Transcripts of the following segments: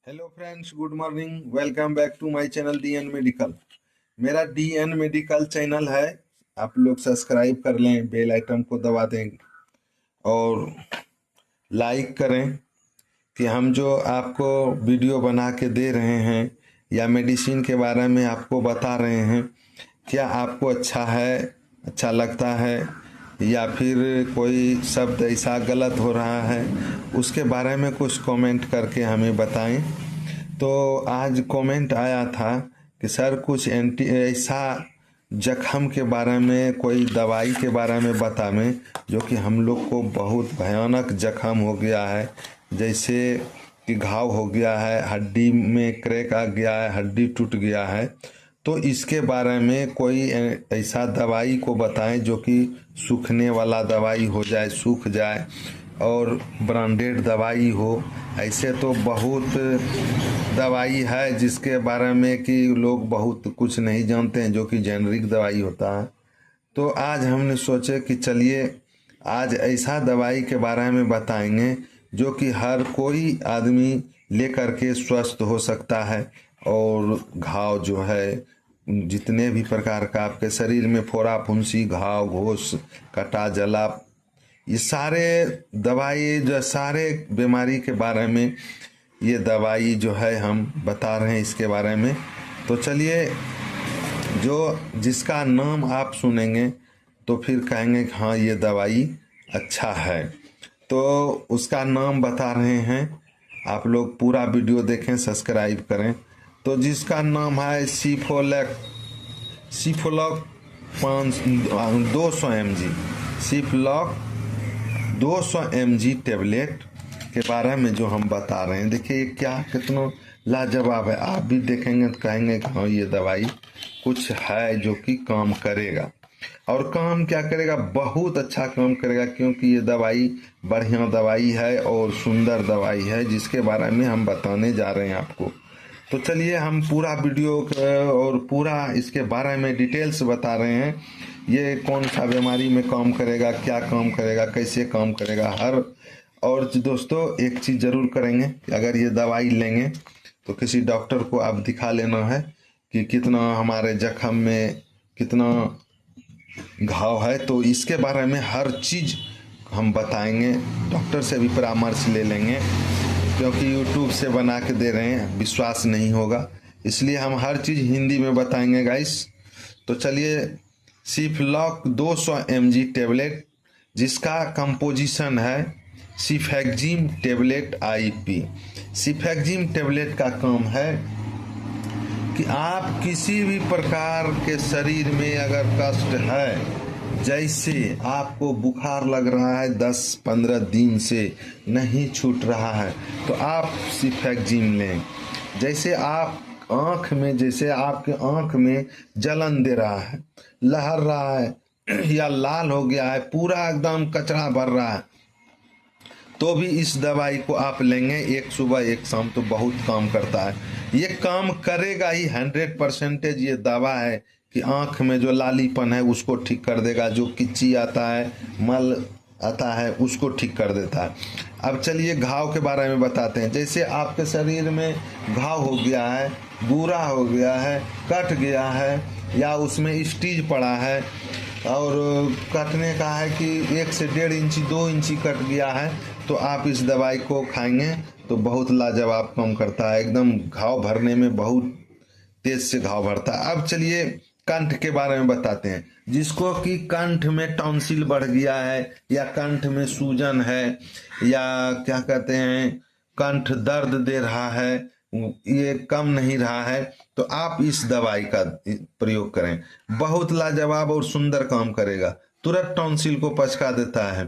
Hello friends, good morning. Welcome back to my channel DN medical. मेरा DN medical channel है, आप लोग subscribe कर लें, बेल आइकन को दबा दें और लाइक करें कि हम जो आपको वीडियो बना के दे रहे हैं या मेडिसिन के बारे में आपको बता रहे हैं, क्या आपको अच्छा है, अच्छा लगता है या फिर कोई शब्द ऐसा गलत हो रहा है, उसके बारे में कुछ कमेंट करके हमें बताएं। तो आज कमेंट आया था कि सर कुछ ऐसा जख्म के बारे में, कोई दवाई के बारे में बताएं जो कि हम लोग को बहुत भयानक जख्म हो गया है, जैसे कि घाव हो गया है, हड्डी में क्रैक आ गया है, हड्डी टूट गया है। तो इसके बारे में कोई ऐसा दवाई को बताएं जो कि सूखने वाला दवाई हो जाए, सूख जाए और ब्रांडेड दवाई हो। ऐसे तो बहुत दवाई है जिसके बारे में कि लोग बहुत कुछ नहीं जानते हैं, जो कि जेनरिक दवाई होता है। तो आज हमने सोचे कि चलिए आज ऐसा दवाई के बारे में बताएंगे जो कि हर कोई आदमी लेकर के स्वस्थ हो सकता है। और घाव जो है, जितने भी प्रकार का आपके शरीर में फोड़ा फुंसी, घाव, घोस, कटा, जला, ये सारे दवाई जो सारे बीमारी के बारे में ये दवाई जो है हम बता रहे हैं इसके बारे में। तो चलिए, जो जिसका नाम आप सुनेंगे तो फिर कहेंगे कि हाँ ये दवाई अच्छा है, तो उसका नाम बता रहे हैं। आप लोग पूरा वीडियो देखें, सब्सक्राइब करें। तो जिसका नाम है सिफोलॉक 200 mg, सिफलॉक 200 mg टेबलेट के बारे में जो हम बता रहे हैं। देखिए क्या कितना लाजवाब है, आप भी देखेंगे तो कहेंगे कि हाँ ये दवाई कुछ है जो कि काम करेगा। और काम क्या करेगा, बहुत अच्छा काम करेगा, क्योंकि ये दवाई बढ़िया दवाई है और सुंदर दवाई है जिसके बारे में हम बताने जा रहे हैं आपको। तो चलिए हम पूरा वीडियो और पूरा इसके बारे में डिटेल्स बता रहे हैं। ये कौन सा बीमारी में काम करेगा, क्या काम करेगा, कैसे काम करेगा हर। और दोस्तों एक चीज़ ज़रूर करेंगे कि अगर ये दवाई लेंगे तो किसी डॉक्टर को आप दिखा लेना है कि कितना हमारे जख्म में कितना घाव है। तो इसके बारे में हर चीज़ हम बताएंगे, डॉक्टर से भी परामर्श ले लेंगे, क्योंकि यूट्यूब से बना के दे रहे हैं, विश्वास नहीं होगा, इसलिए हम हर चीज़ हिंदी में बताएंगे गाइस। तो चलिए, सिफलॉक 200 mg टेबलेट जिसका कंपोजिशन है cefixime tablet IP। Cefixime tablet का काम है कि आप किसी भी प्रकार के शरीर में अगर कष्ट है, जैसे आपको बुखार लग रहा है 10-15 दिन से नहीं छूट रहा है, तो आप सिफेक्जिम लें। जैसे आप आँख में, जैसे आपके आँख में जलन दे रहा है, लहर रहा है या लाल हो गया है, पूरा एकदम कचरा भर रहा है, तो भी इस दवाई को आप लेंगे एक सुबह एक शाम, तो बहुत काम करता है। ये काम करेगा ही 100%। ये दवा है कि आँख में जो लालीपन है उसको ठीक कर देगा, जो किच्ची आता है, मल आता है, उसको ठीक कर देता है। अब चलिए घाव के बारे में बताते हैं। जैसे आपके शरीर में घाव हो गया है, बुरा हो गया है, कट गया है या उसमें स्टीज पड़ा है और कटने का है कि 1 से 1.5 इंची 2 इंची कट गया है, तो आप इस दवाई को खाएंगे तो बहुत लाजवाब काम करता है। एकदम घाव भरने में बहुत तेज से घाव भरता है। अब चलिए कंठ के बारे में बताते हैं। जिसको कि कंठ में टॉन्सिल बढ़ गया है या कंठ में सूजन है या क्या कहते हैं कंठ दर्द दे रहा है, ये कम नहीं रहा है, तो आप इस दवाई का प्रयोग करें। बहुत लाजवाब और सुंदर काम करेगा, तुरंत टॉन्सिल को पचका देता है,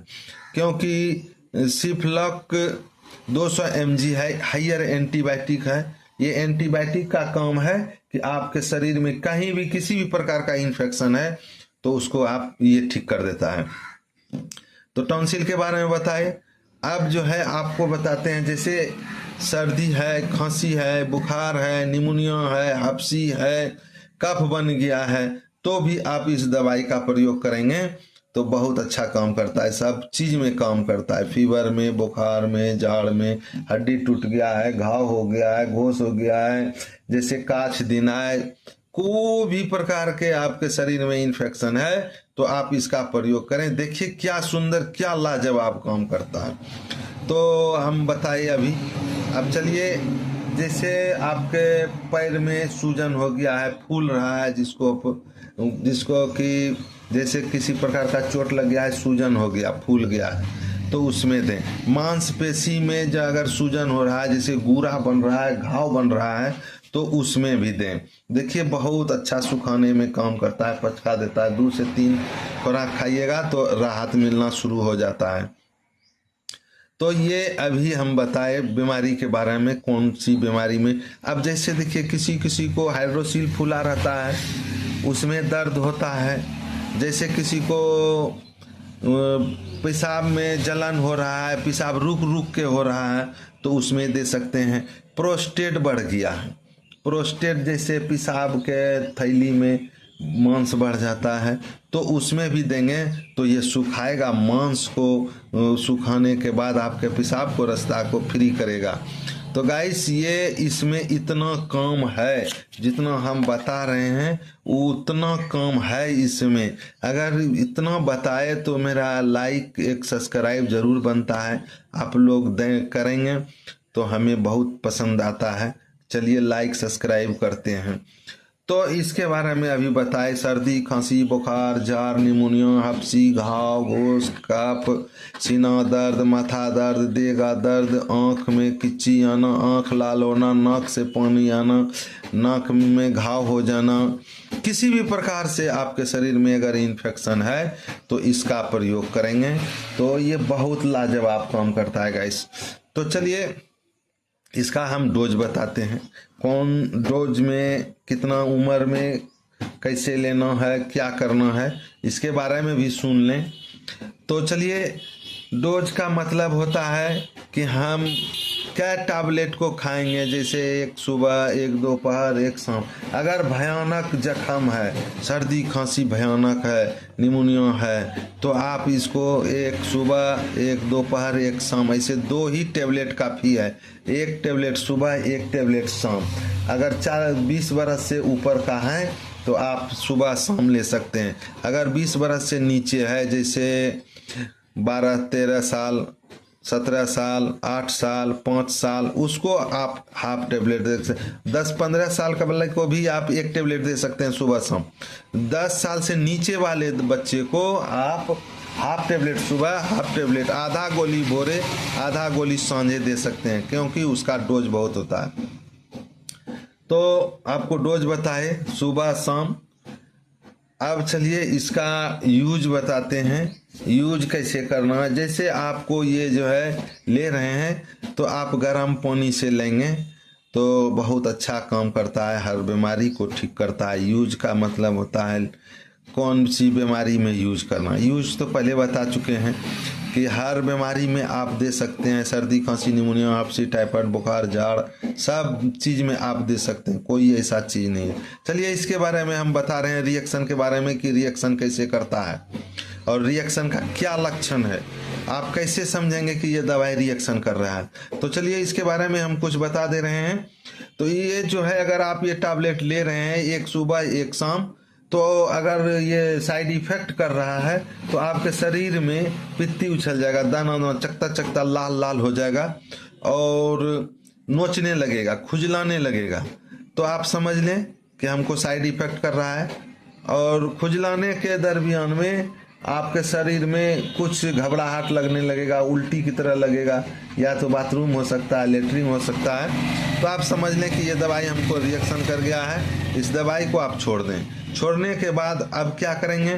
क्योंकि सिफलॉक 200 mg है, हायर एंटीबायोटिक है। ये एंटीबायोटिक का काम है कि आपके शरीर में कहीं भी किसी भी प्रकार का इन्फेक्शन है तो उसको आप ये ठीक कर देता है। तो टॉन्सिल के बारे में बताए। अब जो है आपको बताते हैं, जैसे सर्दी है, खांसी है, बुखार है, निमोनिया है, हफ्सी है, कफ बन गया है, तो भी आप इस दवाई का प्रयोग करेंगे तो बहुत अच्छा काम करता है, सब चीज़ में काम करता है। फीवर में, बुखार में, जाड़ में, हड्डी टूट गया है, घाव हो गया है, घोस हो गया है, जैसे काछ दिना है, कोई भी प्रकार के आपके शरीर में इन्फेक्शन है तो आप इसका प्रयोग करें। देखिए क्या सुंदर, क्या लाजवाब काम करता है। तो हम बताइए अभी। अब चलिए, जैसे आपके पैर में सूजन हो गया है, फूल रहा है, जिसको कि जैसे किसी प्रकार का चोट लग गया है, सूजन हो गया, फूल गया है, तो उसमें दें। मांसपेशी में जो अगर सूजन हो रहा है, जैसे गूरा बन रहा है, घाव बन रहा है, तो उसमें भी दें। देखिए बहुत अच्छा सुखाने में काम करता है, पचका देता है। 2 से 3 खुराक खाइएगा तो राहत मिलना शुरू हो जाता है। तो ये अभी हम बताए बीमारी के बारे में, कौन सी बीमारी में। अब जैसे देखिए किसी किसी को हाइड्रोसील फूला रहता है, उसमें दर्द होता है। जैसे किसी को पेशाब में जलन हो रहा है, पेशाब रुक रुक के हो रहा है, तो उसमें दे सकते हैं। प्रोस्टेट बढ़ गया है, प्रोस्टेट जैसे पेशाब के थैली में मांस बढ़ जाता है, तो उसमें भी देंगे तो ये सुखाएगा। मांस को सुखाने के बाद आपके पेशाब को, रास्ता को फ्री करेगा। तो गाइस ये इसमें इतना काम है, जितना हम बता रहे हैं उतना काम है इसमें। अगर इतना बताए तो मेरा लाइक, एक सब्सक्राइब जरूर बनता है। आप लोग करेंगे तो हमें बहुत पसंद आता है। चलिए लाइक सब्सक्राइब करते हैं। तो इसके बारे में अभी बताए। सर्दी, खांसी, बुखार, जाड़, निमोनिया, हफ्सी, घाव, घोस, कफ, सीना दर्द, माथा दर्द, देगा दर्द, आँख में किच्ची आना, आँख लाल होना, नाक से पानी आना, नाक में घाव हो जाना, किसी भी प्रकार से आपके शरीर में अगर इन्फेक्शन है तो इसका प्रयोग करेंगे तो ये बहुत लाजवाब काम करता है गाइस। तो चलिए इसका हम डोज बताते हैं। कौन डोज में, कितना उम्र में कैसे लेना है, क्या करना है, इसके बारे में भी सुन लें। तो चलिए, डोज का मतलब होता है कि हम क्या टैबलेट को खाएंगे, जैसे एक सुबह, एक दोपहर, एक शाम। अगर भयानक जख्म है, सर्दी खांसी भयानक है, निमोनिया है, तो आप इसको एक सुबह, एक दोपहर, एक शाम, ऐसे 2 ही टैबलेट काफ़ी है। एक टैबलेट सुबह, एक टैबलेट शाम। अगर 20 बरस से ऊपर का है तो आप सुबह शाम ले सकते हैं। अगर 20 बरस से नीचे है, जैसे 12-13 साल, 17 साल, 8 साल, 5 साल, उसको आप हाफ टैबलेट दे सकते हैं। 10-15 साल का बच्चे को भी आप 1 टैबलेट दे सकते हैं सुबह शाम। 10 साल से नीचे वाले बच्चे को आप हाफ टैबलेट सुबह, हाफ टैबलेट, आधा गोली भोरे, आधा गोली सांझे दे सकते हैं, क्योंकि उसका डोज बहुत होता है। तो आपको डोज बताए सुबह शाम। अब चलिए इसका यूज बताते हैं, यूज कैसे करना है। जैसे आपको ये जो है ले रहे हैं तो आप गर्म पानी से लेंगे तो बहुत अच्छा काम करता है, हर बीमारी को ठीक करता है। यूज का मतलब होता है कौन सी बीमारी में यूज करना। यूज तो पहले बता चुके हैं कि हर बीमारी में आप दे सकते हैं। सर्दी, खांसी, निमोनिया, हफ्सी, टाइफाइड, बुखार, जाड़, सब चीज़ में आप दे सकते हैं, कोई ऐसा चीज़ नहीं है। चलिए इसके बारे में हम बता रहे हैं, रिएक्शन के बारे में, कि रिएक्शन कैसे करता है और रिएक्शन का क्या लक्षण है। आप कैसे समझेंगे कि ये दवाई रिएक्शन कर रहा है। तो चलिए इसके बारे में हम कुछ बता दे रहे हैं। तो ये जो है, अगर आप ये टैबलेट ले रहे हैं, एक सुबह एक शाम, तो अगर ये साइड इफेक्ट कर रहा है तो आपके शरीर में पित्ती उछल जाएगा, दाना दाना, चकता चकता लाल लाल हो जाएगा और नोचने लगेगा, खुजलाने लगेगा। तो आप समझ लें कि हमको साइड इफेक्ट कर रहा है। और खुजलाने के दरमियान में आपके शरीर में कुछ घबराहट लगने लगेगा, उल्टी की तरह लगेगा, या तो बाथरूम हो सकता है, लेटरिन हो सकता है। तो आप समझ लें कि ये दवाई हमको रिएक्शन कर गया है। इस दवाई को आप छोड़ दें। छोड़ने के बाद अब क्या करेंगे,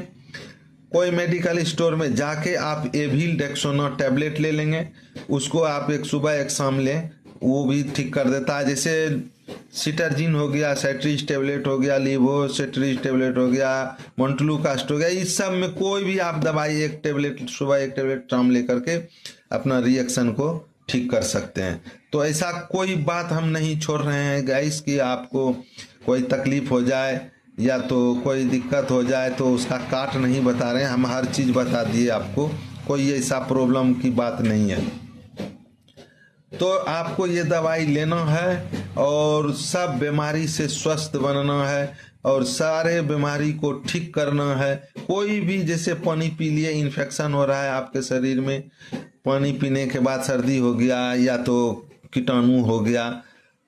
कोई मेडिकल स्टोर में जाके आप एविल डेक्सोना टैबलेट ले लेंगे। उसको आप एक सुबह एक शाम लें, वो भी ठीक कर देता है। जैसे सिटरजिन हो गया, सेट्रिज टैबलेट हो गया, लीवो सेट्रिज टैबलेट हो गया, मोन्टलूकास्ट हो गया, इस सब में कोई भी आप दवाई एक टैबलेट सुबह, एक टैबलेट शाम लेकर के अपना रिएक्शन को ठीक कर सकते हैं। तो ऐसा कोई बात हम नहीं छोड़ रहे हैं गाइस कि आपको कोई तकलीफ हो जाए या तो कोई दिक्कत हो जाए तो उसका काट नहीं बता रहे हैं, हम हर चीज़ बता दिए आपको, कोई ऐसा प्रॉब्लम की बात नहीं है। तो आपको ये दवाई लेना है और सब बीमारी से स्वस्थ बनना है और सारे बीमारी को ठीक करना है। कोई भी जैसे पानी पी लिए, इन्फेक्शन हो रहा है आपके शरीर में, पानी पीने के बाद सर्दी हो गया या तो कीटाणु हो गया,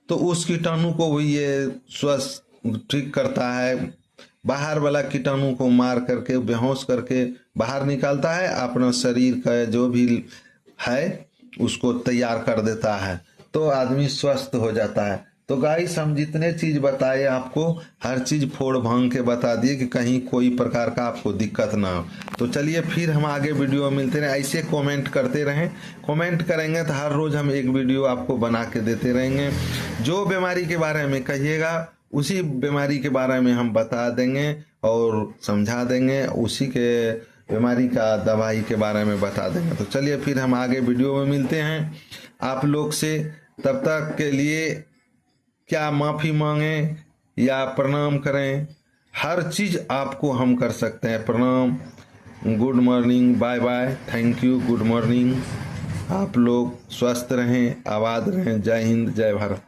तो उस कीटाणु को भी ये स्वस्थ ठीक करता है। बाहर वाला कीटाणु को मार करके, बेहोश करके बाहर निकालता है, अपना शरीर का जो भी है उसको तैयार कर देता है, तो आदमी स्वस्थ हो जाता है। तो गाइस, हम जितने चीज बताए आपको, हर चीज फोड़ भांग के बता दिए कि कहीं कोई प्रकार का आपको दिक्कत ना हो। तो चलिए फिर हम आगे वीडियो मिलते रहें, ऐसे कमेंट करते रहें, कमेंट करेंगे तो हर रोज हम एक वीडियो आपको बना के देते रहेंगे। जो बीमारी के बारे में कहिएगा उसी बीमारी के बारे में हम बता देंगे और समझा देंगे, उसी के बीमारी का दवाई के बारे में बता देंगे। तो चलिए फिर हम आगे वीडियो में मिलते हैं आप लोग से। तब तक के लिए क्या माफ़ी मांगें या प्रणाम करें, हर चीज़ आपको हम कर सकते हैं। प्रणाम, good morning, bye bye, thank you, good morning. आप लोग स्वस्थ रहें, आबाद रहें। जय हिंद, जय भारत।